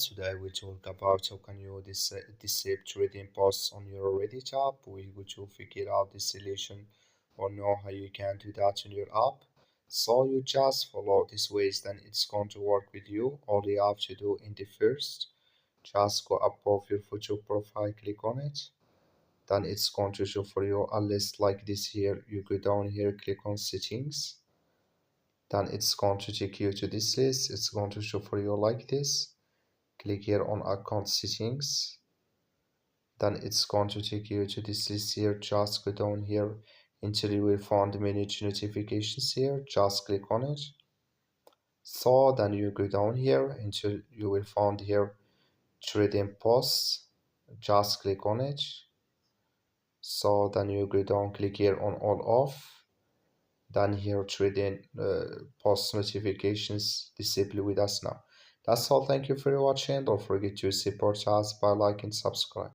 Today we talk about how can you disable trading posts on your Reddit app. We go to figure out the solution or know how you can do that in your app. So you just follow these ways, then it's going to work with you. All you have to do in the first, just go above your photo profile, click on it. Then it's going to show for you a list like this here. You go down here, click on settings. Then it's going to take you to this list. It's going to show for you like this. Click here on account settings. Then it's going to take you to this list here. Just go down here until you will find manage notifications here. Just click on it. So then you go down here until you will find here trading posts. Just click on it. So then you go down, click here on all off. Then here trading post notifications disable with us now. That's all. Thank you for watching. Don't forget to support us by like and subscribe.